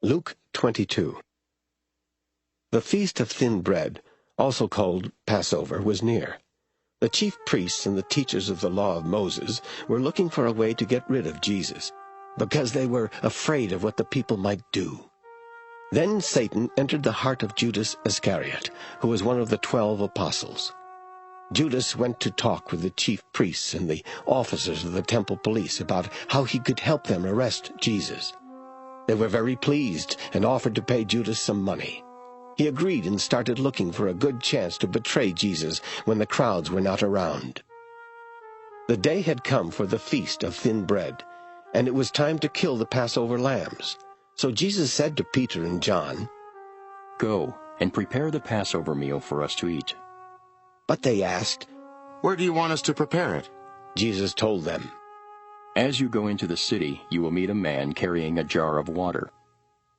Luke 22. The feast of thin bread, also called Passover, was near. The chief priests and the teachers of the law of Moses were looking for a way to get rid of Jesus, because they were afraid of what the people might do. Then Satan entered the heart of Judas Iscariot, who was one of the 12 apostles. Judas went to talk with the chief priests and the officers of the temple police about how he could help them arrest Jesus. They were very pleased and offered to pay Judas some money. He agreed and started looking for a good chance to betray Jesus when the crowds were not around. The day had come for the feast of thin bread, and it was time to kill the Passover lambs. So Jesus said to Peter and John, "Go and prepare the Passover meal for us to eat." But they asked, "Where do you want us to prepare it?" Jesus told them, "As you go into the city, you will meet a man carrying a jar of water.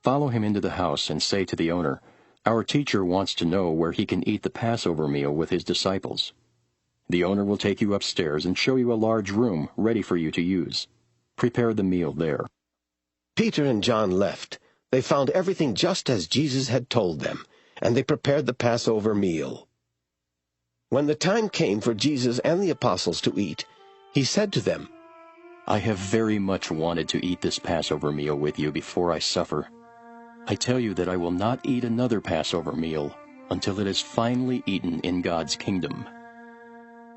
Follow him into the house and say to the owner, 'Our teacher wants to know where he can eat the Passover meal with his disciples.' The owner will take you upstairs and show you a large room ready for you to use. Prepare the meal there." Peter and John left. They found everything just as Jesus had told them, and they prepared the Passover meal. When the time came for Jesus and the apostles to eat, he said to them, "I have very much wanted to eat this Passover meal with you before I suffer. I tell you that I will not eat another Passover meal until it is finally eaten in God's kingdom."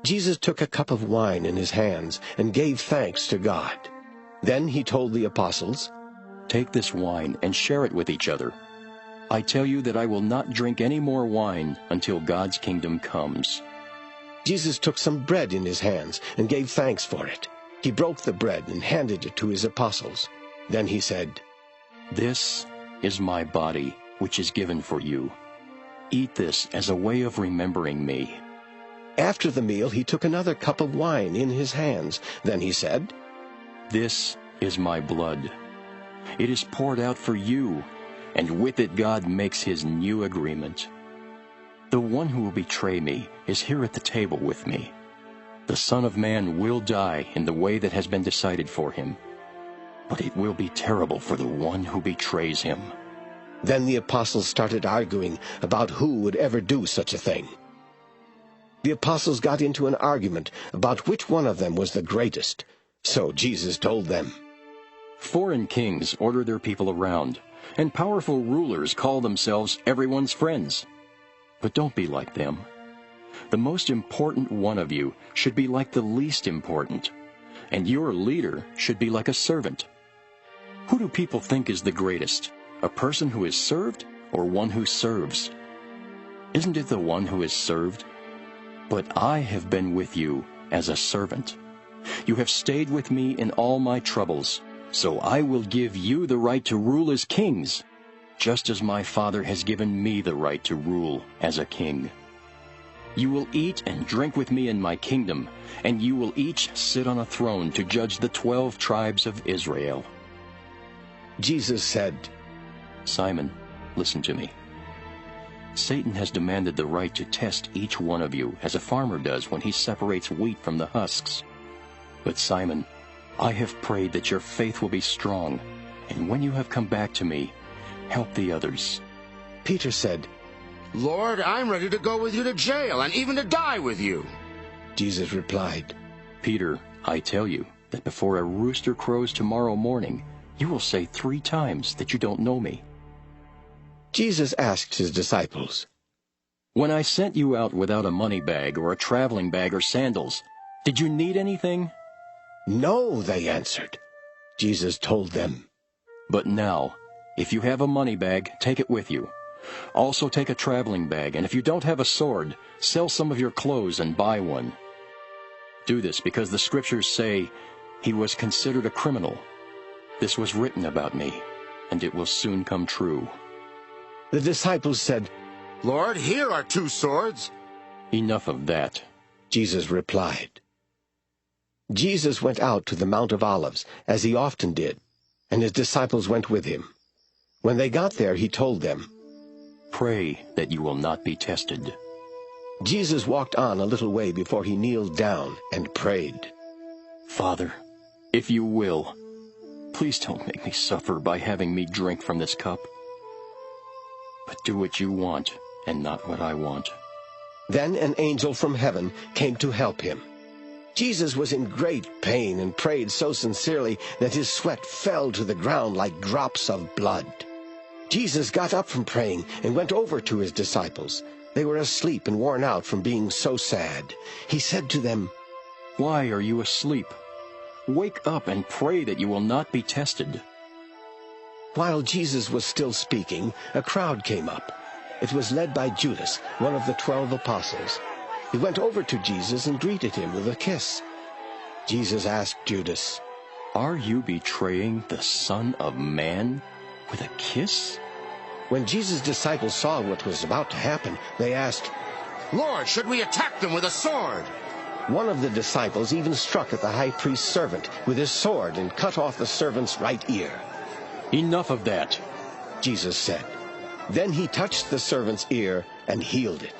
Jesus took a cup of wine in his hands and gave thanks to God. Then he told the apostles, "Take this wine and share it with each other. I tell you that I will not drink any more wine until God's kingdom comes." Jesus took some bread in his hands and gave thanks for it. He broke the bread and handed it to his apostles. Then he said, "This is my body, which is given for you. Eat this as a way of remembering me." After the meal, he took another cup of wine in his hands. Then he said, "This is my blood. It is poured out for you, and with it God makes his new agreement. The one who will betray me is here at the table with me. The Son of Man will die in the way that has been decided for him, but it will be terrible for the one who betrays him." Then the apostles started arguing about who would ever do such a thing. The apostles got into an argument about which one of them was the greatest. So Jesus told them, "Foreign kings order their people around, and powerful rulers call themselves everyone's friends. But don't be like them. The most important one of you should be like the least important, and your leader should be like a servant. Who do people think is the greatest, a person who is served or one who serves? Isn't it the one who is served? But I have been with you as a servant. You have stayed with me in all my troubles, so I will give you the right to rule as kings, just as my Father has given me the right to rule as a king. You will eat and drink with me in my kingdom, and you will each sit on a throne to judge the 12 tribes of Israel." Jesus said, "Simon, listen to me. Satan has demanded the right to test each one of you as a farmer does when he separates wheat from the husks. But Simon, I have prayed that your faith will be strong, and when you have come back to me, help the others." Peter said, "Lord, I'm ready to go with you to jail and even to die with you." Jesus replied, "Peter, I tell you that before a rooster crows tomorrow morning, you will say 3 times that you don't know me." Jesus asked his disciples, "When I sent you out without a money bag or a traveling bag or sandals, did you need anything?" "No," they answered. Jesus told them, "But now, if you have a money bag, take it with you. Also take a traveling bag, and if you don't have a sword, sell some of your clothes and buy one. Do this because the scriptures say, 'He was considered a criminal.' This was written about me, and it will soon come true." The disciples said, "Lord, here are 2 swords." "Enough of that." Jesus replied. Jesus went out to the Mount of Olives, as he often did, and his disciples went with him. When they got there, he told them, "Pray that you will not be tested." Jesus walked on a little way before he kneeled down and prayed, "Father, if you will, Please don't make me suffer by having me drink from this cup. But do what you want, and not what I want." Then an angel from heaven came to help him. Jesus was in great pain and prayed so sincerely that his sweat fell to the ground like drops of blood. Jesus got up from praying and went over to his disciples. They were asleep and worn out from being so sad. He said to them, "Why are you asleep? Wake up and pray that you will not be tested." While Jesus was still speaking, a crowd came up. It was led by Judas, one of the 12 apostles. He went over to Jesus and greeted him with a kiss. Jesus asked Judas, "Are you betraying the Son of Man with a kiss?" When Jesus' disciples saw what was about to happen, they asked, "Lord, should we attack them with a sword?" One of the disciples even struck at the high priest's servant with his sword and cut off the servant's right ear. "Enough of that," Jesus said. Then he touched the servant's ear and healed it.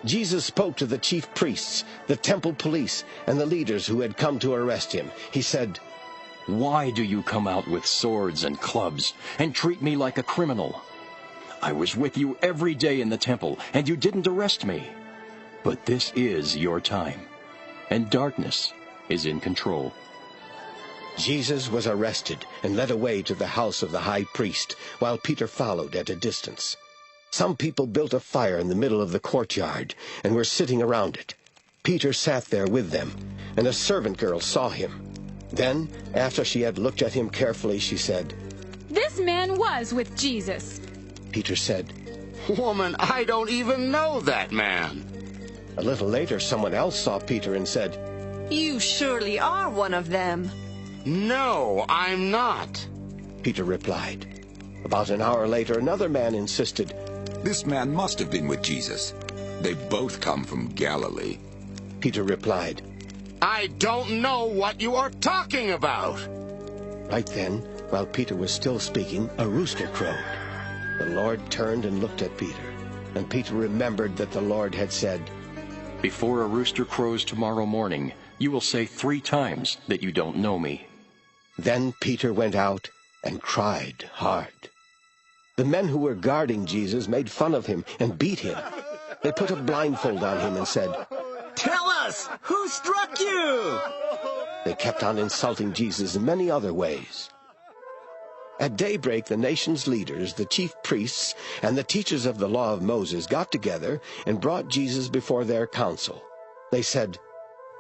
Jesus spoke to the chief priests, the temple police, and the leaders who had come to arrest him. He said, "Why do you come out with swords and clubs and treat me like a criminal? I was with you every day in the temple, and you didn't arrest me. But this is your time, and darkness is in control." Jesus was arrested and led away to the house of the high priest, while Peter followed at a distance. Some people built a fire in the middle of the courtyard and were sitting around it. Peter sat there with them, and a servant girl saw him. Then, after she had looked at him carefully, she said, "This man was with Jesus." Peter said, "Woman, I don't even know that man." A little later, someone else saw Peter and said, "You surely are one of them." "No, I'm not." Peter replied. About an hour later, another man insisted, "This man must have been with Jesus. They both come from Galilee." Peter replied, "I don't know what you are talking about." Right then, while Peter was still speaking, a rooster crowed. The Lord turned and looked at Peter, and Peter remembered that the Lord had said, "Before a rooster crows tomorrow morning, you will say 3 times that you don't know me." Then Peter went out and cried hard. The men who were guarding Jesus made fun of him and beat him. They put a blindfold on him and said, "Tell us, who struck you?" They kept on insulting Jesus in many other ways. At daybreak, the nation's leaders, the chief priests, and the teachers of the law of Moses got together and brought Jesus before their council. They said,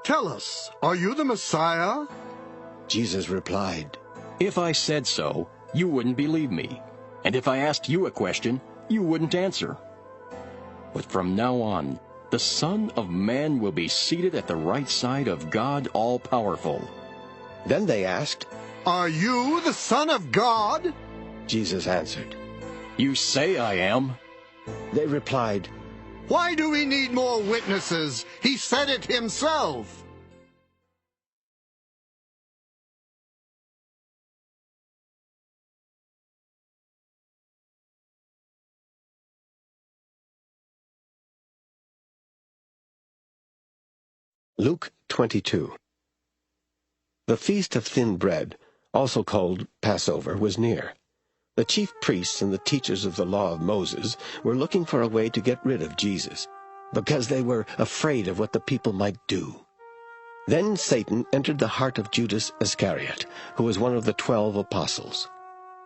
"Tell us, are you the Messiah?" Jesus replied, "If I said so, you wouldn't believe me. And if I asked you a question, you wouldn't answer. But from now on, the Son of Man will be seated at the right side of God All-Powerful." Then they asked, "Are you the Son of God?" Jesus answered. "You say I am." They replied, "Why do we need more witnesses? He said it himself." Luke 22. The Feast of Thin Bread, also called Passover, was near. The chief priests and the teachers of the law of Moses were looking for a way to get rid of Jesus, because they were afraid of what the people might do. Then Satan entered the heart of Judas Iscariot, who was one of the 12 apostles.